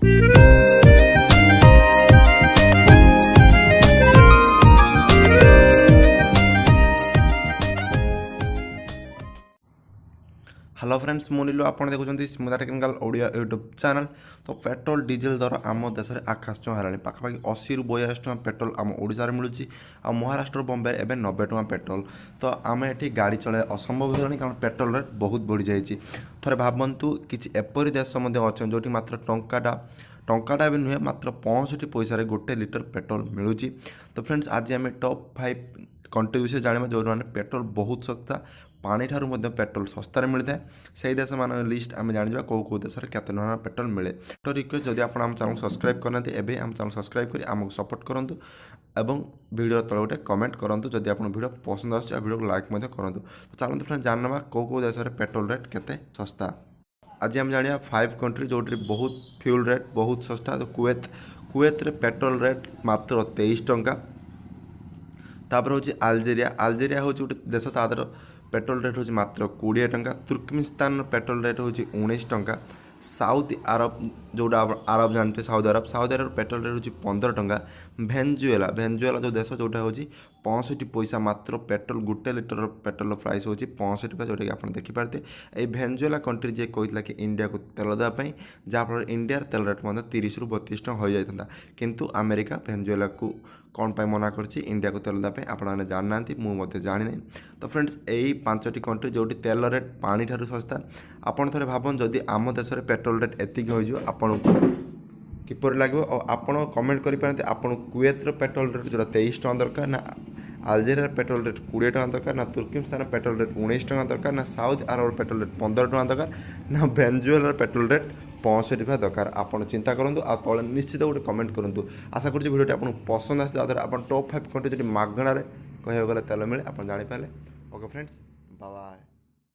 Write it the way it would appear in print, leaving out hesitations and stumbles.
Hello friends मुनिलु आप देखुं Smita technical Odia YouTube channel. तो पेट्रोल डीजेल दर आम देश में आकाश छुआ है। पाखापाखि 80 रू 82 टଙ୍କା पेट्रोल आम ओडिशा रे मिलुची। आ महाराष्ट्र बम्बे एवं 90 टଙ୍କା पेट्रोल। तो आम ये गाड़ी चलाइबा असंभव हो कारण पेट्रोल रेट बहुत बढ़ी जाइए। थोड़े भावतु किसी एपरी देश अच्छा जो मात्र टंकाटा भी नुहे मात्र 65 पैसा गोटे लिटर पेट्रोल मिलूँ। तो फ्रेंड्स आज आम टॉप 5 कंट्री विषय जाना जो मैंने पेट्रोल बहुत सस्ता पानी ठारू पेट्रोल सस्तार मिलता है से देश मान लिस्ट आम जाना कौ देश में केते टଙ୍କା पेट्रोल मिले। तो रिक्वेस्ट जदि आप आम चैनल सब्सक्राइब करना एवं आम चैनल सब्सक्राइब कर आमको सपोर्ट करूँ एवं वीडियो तले गोटे कमेंट करूँ जदि आप वीडियो पसंद आस वीडियो को लाइक करूँ। तो चलते फ्रेंड्स जानवा कौ देश में पेट्रोल रेट केते सस्ता। आज आम जाना 5 कंट्री जो बहुत फ्यूल रेट बहुत सस्ता। तो कुवेत पेट्रोल रेट मात्र 23 टଙ୍କା। तापर हूँ आलजेरिया हूँ गोटे देश तादर पेट्रोल रेट हूँ मात्र 20 टଙ୍କା। तुर्कमेनिस्तान पेट्रोल रेट हूँ 19 टଙ୍କା। साउथ अरब जोटा अरब जानते साउदी अरब पेट्रोल रेट हूँ 15 टଙ୍କା। भेनेजुएला जो देश जोटा हूँ 65 पैसा मात्र पेट्रोल गोटे लिटर पेट्रोल प्राइस हूँ 65 टଙ୍କା जोटा कि आप देखिपारे। ये भेनेजुएला कंट्री जी कहला कि इंडिया को तेल देवाई जहाँफल इंडिया तेल रेट 30 रू 32 टଙ୍କା हो जाता किंतु अमेरिका भेनेजुएला को कौन पाई मना करछि इंडिया को तेल देवाई आपने जानना मुझे जानी ना। तो फ्रेंड्स यही 5टी कंट्री जो तेल रेट पानी ठारू सस्ता। आपड़ थे भावन जदि आम देश में पेट्रोल रेट एतिक हो आपन किपर लगे और आपड़ कमेंट करेंगे आपन कुवेतर पेट्रोल रेट जो 23 टଙ୍କା दरकार ना आलजेरिया पेट्रोल रेट 20 टଙ୍କା दरकार ना तुर्कमेनिस्तान पेट्रोल रेट 19 टଙ୍କା दरकार ना साउथ अरब पेट्रोल रेट 15 टଙ୍କା दरकार ना भेनेजुएला पेट्रोल रेट 65 टଙ୍କା दरकार। आपड़ चिंता करूँ आ तले निश्चित गोटे कमेंट करूँ। आशा करुँच वीडियो आपको पसंद आसे आप टॉप 5 कंट्री जो मागणार कह गले तेल मिले आप जापारे। Okay friends bye bye.